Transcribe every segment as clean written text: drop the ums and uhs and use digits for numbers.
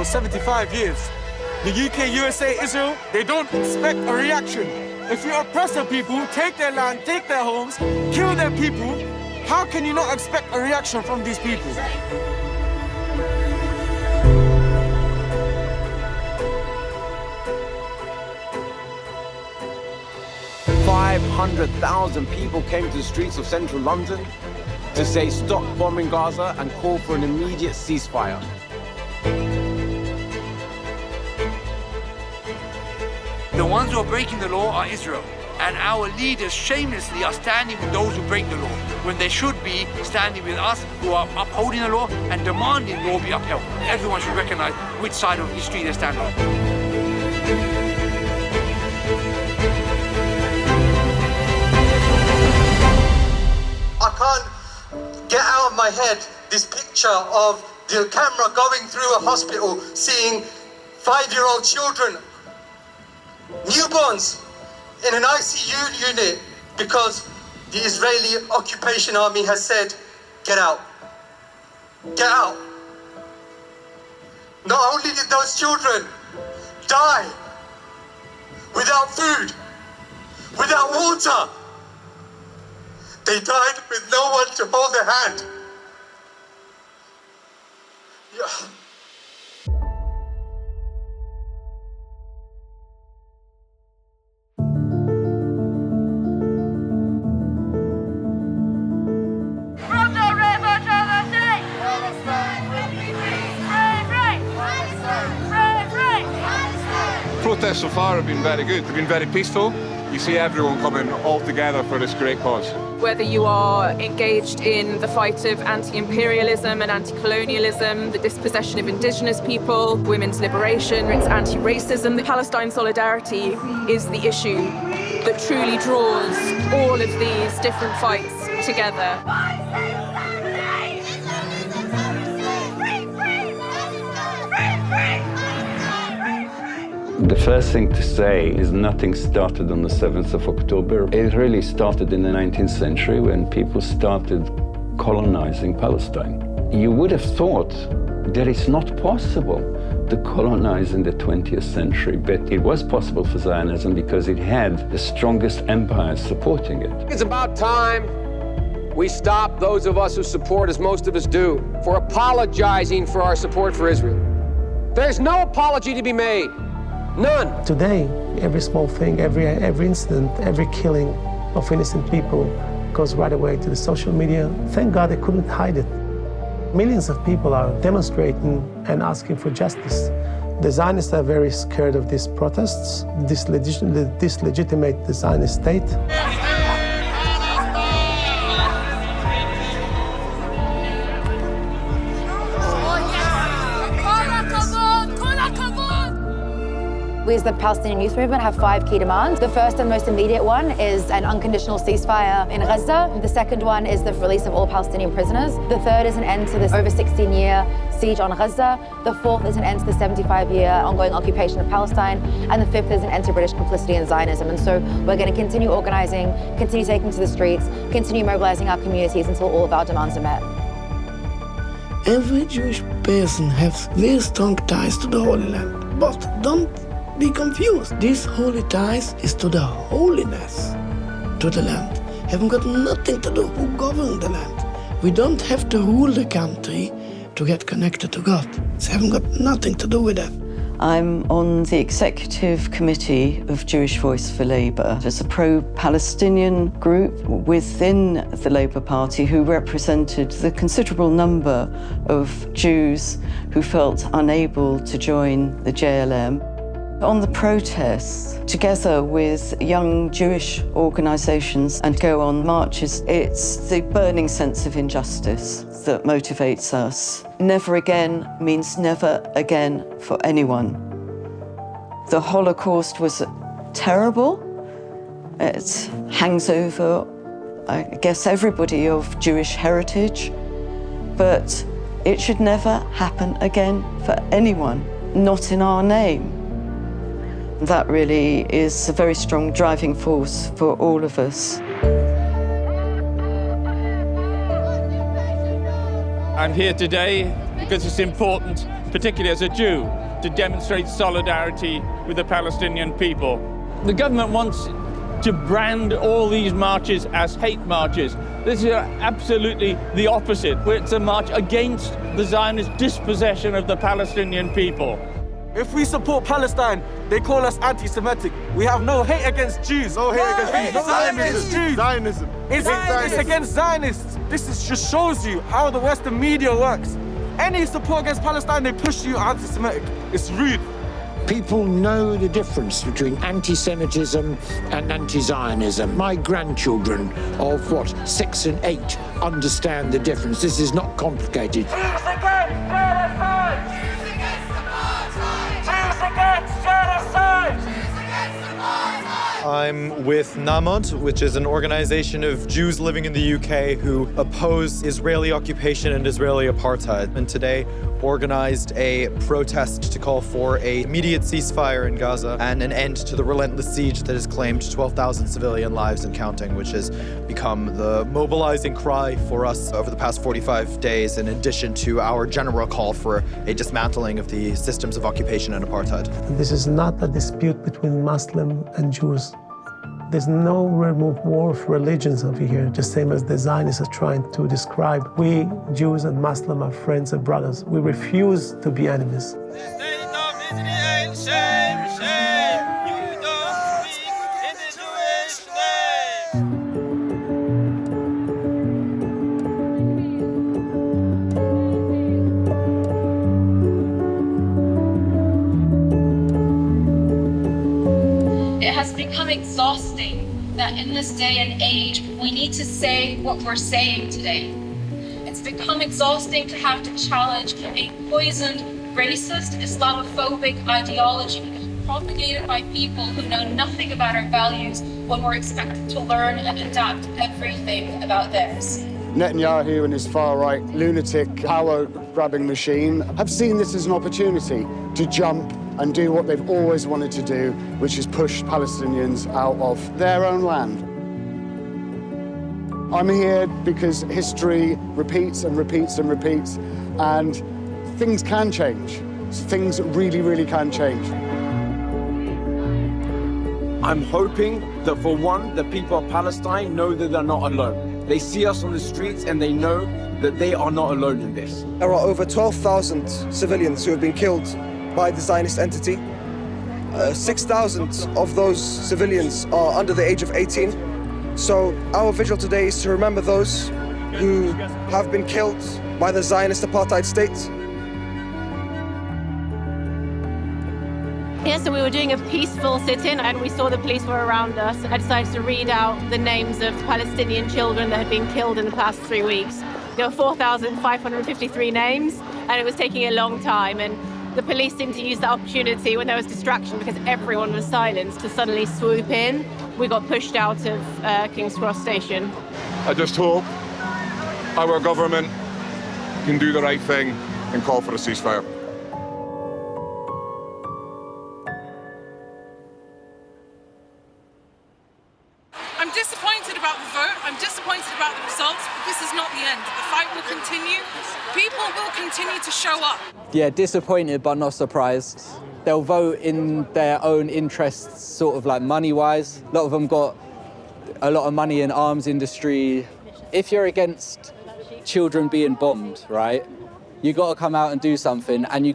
75 years. The UK, USA, Israel, they don't expect a reaction. If you oppress the people, take their land, take their homes, kill their people, how can you not expect a reaction from these people? 500,000 people came to the streets of central London to say stop bombing Gaza and call for an immediate ceasefire. The ones who are breaking the law are Israel, and our leaders shamelessly are standing with those who break the law, when they should be standing with us who are upholding the law and demanding law be upheld. Everyone should recognize which side of history they stand on. I can't get out of my head this picture of the camera going through a hospital, seeing 5-year-old children, newborns, in an ICU unit because the Israeli occupation army has said, get out, get out. Not only did those children die without food, without water, they died with no one to hold their hand. Yeah. From the river to the sea, Palestine will be free. Free, free. Palestine. Free, free. Palestine. Protests so far have been very good. They've been very peaceful. You see everyone coming all together for this great cause. Whether you are engaged in the fight of anti-imperialism and anti-colonialism, the dispossession of indigenous people, women's liberation, it's anti-racism, the Palestine solidarity is the issue that truly draws all of these different fights together. The first thing to say is nothing started on the 7th of October. It really started in the 19th century when people started colonizing Palestine. You would have thought that it's not possible to colonize in the 20th century, but it was possible for Zionism because it had the strongest empire supporting it. It's about time we stop, those of us who support, as most of us do, for apologizing for our support for Israel. There's no apology to be made. None. Today, every small thing, every incident, every killing of innocent people goes right away to the social media. Thank God they couldn't hide it. Millions of people are demonstrating and asking for justice. The Zionists are very scared of these protests, this legitimate the Zionist state. We as the Palestinian Youth Movement have 5 key demands. The first and most immediate one is an unconditional ceasefire in Gaza. The second one is the release of all Palestinian prisoners. The third is an end to this over 16-year siege on Gaza. The fourth is an end to the 75-year ongoing occupation of Palestine. And the fifth is an end to British complicity in Zionism. And so we're going to continue organizing, continue taking to the streets, continue mobilizing our communities until all of our demands are met. Every Jewish person has very strong ties to the Holy Land, but don't be confused. This holy ties is to the holiness, to the land. Haven't got nothing to do who governs the land. We don't have to rule the country to get connected to God. It's haven't got nothing to do with that. I'm on the executive committee of Jewish Voice for Labour. There's a pro-Palestinian group within the Labour Party who represented the considerable number of Jews who felt unable to join the JLM. On the protests, together with young Jewish organisations and go on marches, it's the burning sense of injustice that motivates us. Never again means never again for anyone. The Holocaust was terrible. It hangs over, I guess, everybody of Jewish heritage, but it should never happen again for anyone, not in our name. That really is a very strong driving force for all of us. I'm here today because it's important, particularly as a Jew, to demonstrate solidarity with the Palestinian people. The government wants to brand all these marches as hate marches. This is absolutely the opposite. It's a march against the Zionist dispossession of the Palestinian people. If we support Palestine, they call us anti-Semitic. We have no hate against Jews. No hate against Jews. Zionism. Zionism. It's against Zionists. Just shows you how the Western media works. Any support against Palestine, they push you anti-Semitic. It's rude. People know the difference between anti-Semitism and anti-Zionism. My grandchildren of, 6 and 8 understand the difference. This is not complicated. Jews against genocide! Jews against apartheid! Jews against genocide! Jews against apartheid! I'm with Namod, which is an organization of Jews living in the UK who oppose Israeli occupation and Israeli apartheid. And today organized a protest to call for an immediate ceasefire in Gaza and an end to the relentless siege that has claimed 12,000 civilian lives and counting, which has become the mobilizing cry for us over the past 45 days, in addition to our general call for a dismantling of the systems of occupation and apartheid. This is not a dispute between Muslim and Jews. There's no war of religions over here, the same as the Zionists are trying to describe. We, Jews and Muslims, are friends and brothers. We refuse to be enemies. It has become exhausting that in this day and age, we need to say what we're saying today. It's become exhausting to have to challenge a poisoned, racist, Islamophobic ideology propagated by people who know nothing about our values when we're expected to learn and adapt everything about theirs. Netanyahu and his far-right lunatic power-grabbing machine have seen this as an opportunity to jump and do what they've always wanted to do, which is push Palestinians out of their own land. I'm here because history repeats and repeats and repeats, and things can change. Things really, really can change. I'm hoping that, for one, the people of Palestine know that they're not alone. They see us on the streets and they know that they are not alone in this. There are over 12,000 civilians who have been killed by the Zionist entity. 6,000 of those civilians are under the age of 18. So our vigil today is to remember those who have been killed by the Zionist apartheid state. Yeah, so we were doing a peaceful sit-in and we saw the police were around us. I decided to read out the names of Palestinian children that had been killed in the past 3 weeks. There were 4,553 names and it was taking a long time, and the police seemed to use the opportunity when there was distraction because everyone was silenced to suddenly swoop in. We got pushed out of King's Cross Station. I just hope our government can do the right thing and call for a ceasefire. I'm disappointed about the vote. I'm disappointed about the results, but this is not the end. The fight will continue. People will continue to show up. Yeah, disappointed but not surprised. They'll vote in their own interests, sort of like money-wise. A lot of them got a lot of money in arms industry. If you're against children being bombed, right, you got to come out and do something, and you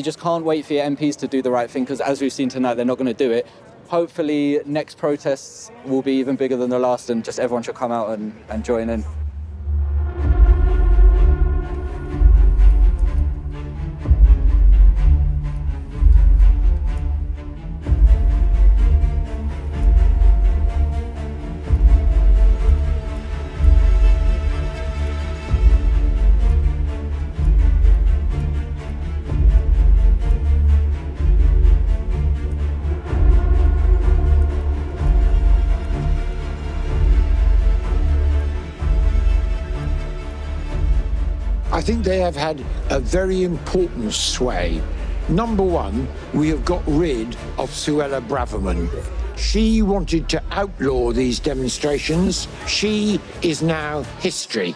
just can't wait for your MPs to do the right thing, because as we've seen tonight, they're not going to do it. Hopefully, next protests will be even bigger than the last, and just everyone should come out and join in. I think they have had a very important sway. Number one, we have got rid of Suella Braverman. She wanted to outlaw these demonstrations. She is now history.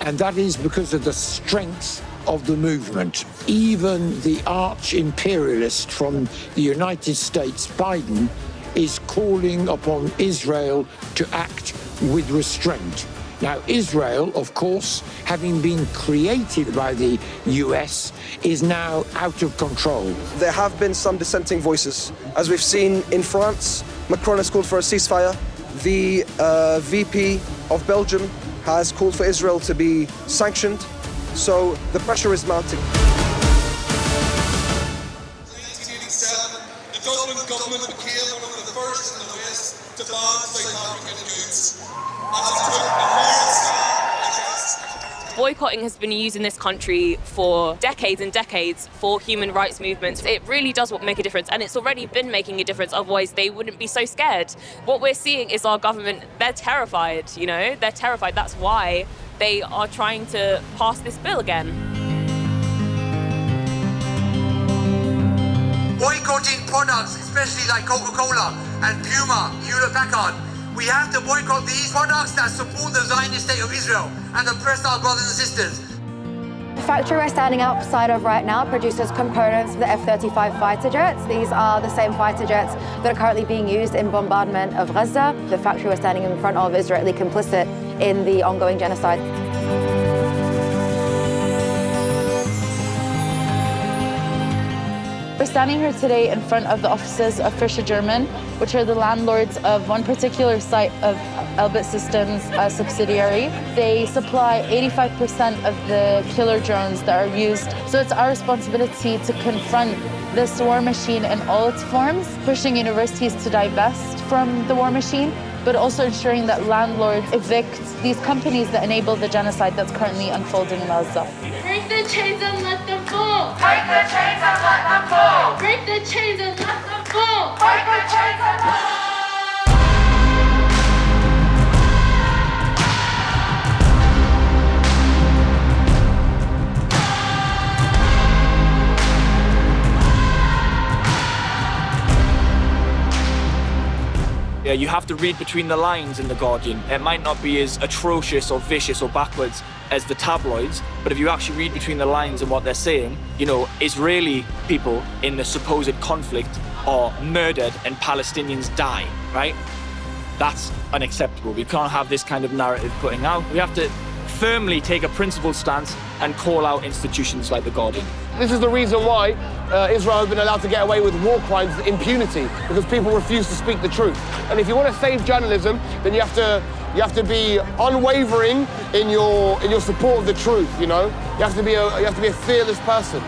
And that is because of the strength of the movement. Even the arch-imperialist from the United States, Biden, is calling upon Israel to act with restraint. Now, Israel, of course, having been created by the US, is now out of control. There have been some dissenting voices. As we've seen in France, Macron has called for a ceasefire. The VP of Belgium has called for Israel to be sanctioned. So the pressure is mounting. In 1987, the Dublin government became one of the first in the West to ban South African goods. Boycotting has been used in this country for decades and decades for human rights movements. It really does make a difference, and it's already been making a difference, otherwise they wouldn't be so scared. What we're seeing is our government, they're terrified, you know? They're terrified. That's why they are trying to pass this bill again. Boycotting products, especially like Coca-Cola and Puma, Hewlett-Packard. We have to boycott these products that support the Zionist state of Israel and oppress our brothers and sisters. The factory we're standing outside of right now produces components for the F-35 fighter jets. These are the same fighter jets that are currently being used in bombardment of Gaza. The factory we're standing in front of is directly complicit in the ongoing genocide. We're standing here today in front of the offices of Fisher German, which are the landlords of one particular site of Elbit Systems subsidiary. They supply 85% of the killer drones that are used. So it's our responsibility to confront this war machine in all its forms, pushing universities to divest from the war machine, but also ensuring that landlords evict these companies that enable the genocide that's currently unfolding in Gaza. Break the chains and let them fall. Break the chains and let them fall. Break the chains and let them fall. Break the chains and let them fall. Yeah, you have to read between the lines in The Guardian. It might not be as atrocious or vicious or backwards as the tabloids, but if you actually read between the lines and what they're saying, you know, Israeli people in the supposed conflict are murdered and Palestinians die, right? That's unacceptable. We can't have this kind of narrative putting out. We have to firmly take a principled stance and call out institutions like The Guardian. This is the reason why Israel has been allowed to get away with war crimes with impunity, because people refuse to speak the truth. And if you want to save journalism, then you have to be unwavering in your support of the truth. You know, you have to be a fearless person.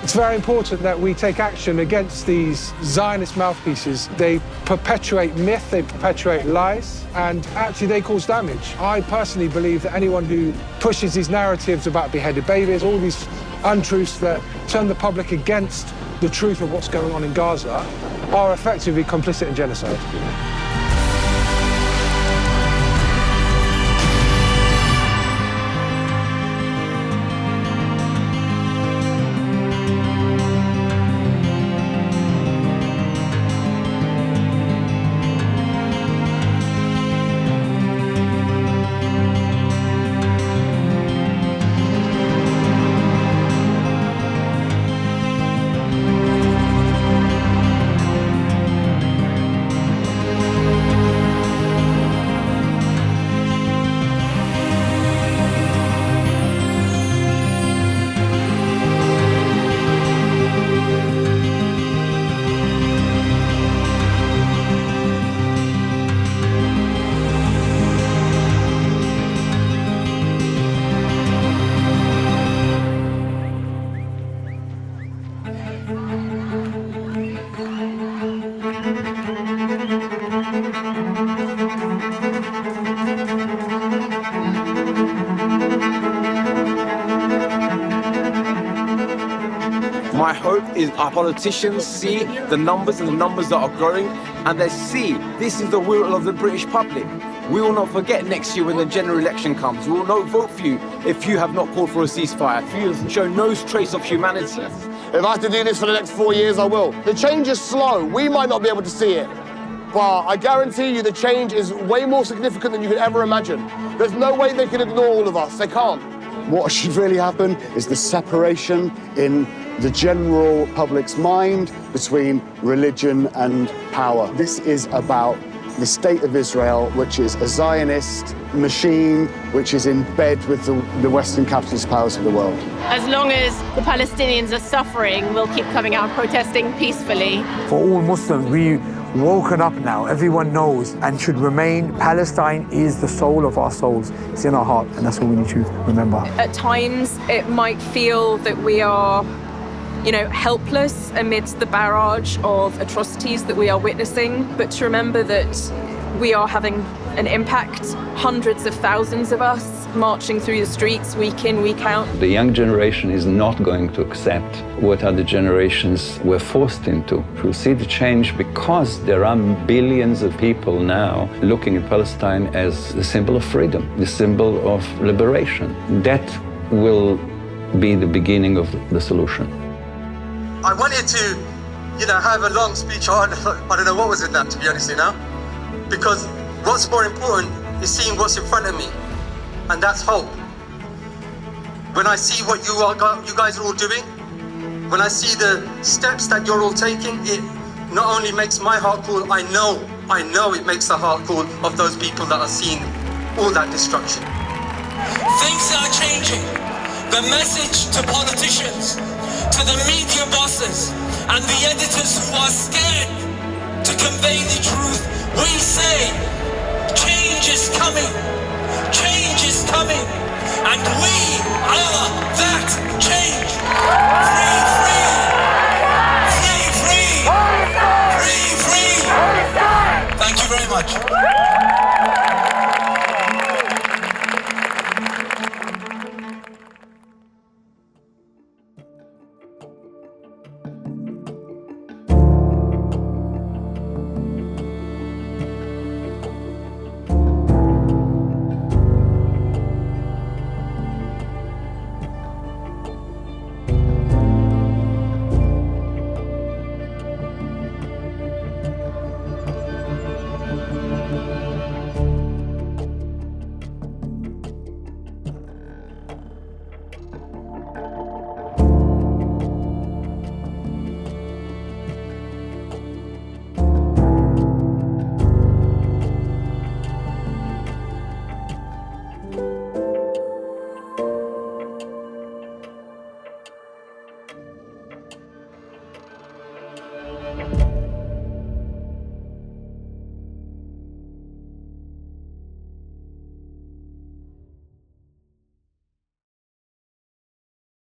It's very important that we take action against these Zionist mouthpieces. They perpetuate myth, they perpetuate lies, and actually they cause damage. I personally believe that anyone who pushes these narratives about beheaded babies, all these untruths that turn the public against the truth of what's going on in Gaza, are effectively complicit in genocide. My hope is our politicians see the numbers and the numbers that are growing, and they see this is the will of the British public. We will not forget next year when the general election comes. We will not vote for you if you have not called for a ceasefire, if you have shown no trace of humanity. If I have to do this for the next 4 years, I will. The change is slow. We might not be able to see it, but I guarantee you the change is way more significant than you could ever imagine. There's no way they can ignore all of us. They can't. What should really happen is the separation in the general public's mind between religion and power. This is about the state of Israel, which is a Zionist machine, which is in bed with the Western capitalist powers of the world. As long as the Palestinians are suffering, we'll keep coming out and protesting peacefully. For all Muslims, we've woken up now. Everyone knows and should remain. Palestine is the soul of our souls. It's in our heart, and that's what we need to remember. At times, it might feel that we are, helpless amidst the barrage of atrocities that we are witnessing, but to remember that we are having an impact. Hundreds of thousands of us marching through the streets week in, week out. The young generation is not going to accept what other generations were forced into. We'll see the change because there are billions of people now looking at Palestine as a symbol of freedom, the symbol of liberation. That will be the beginning of the solution. I wanted to, have a long speech on, I don't know what was in that, to be honest, because what's more important is seeing what's in front of me, and that's hope. When I see what you guys are all doing, when I see the steps that you're all taking, it not only makes my heart cool, I know it makes the heart cool of those people that are seeing all that destruction. Things are changing. The message to politicians, to the media bosses, and the editors who are scared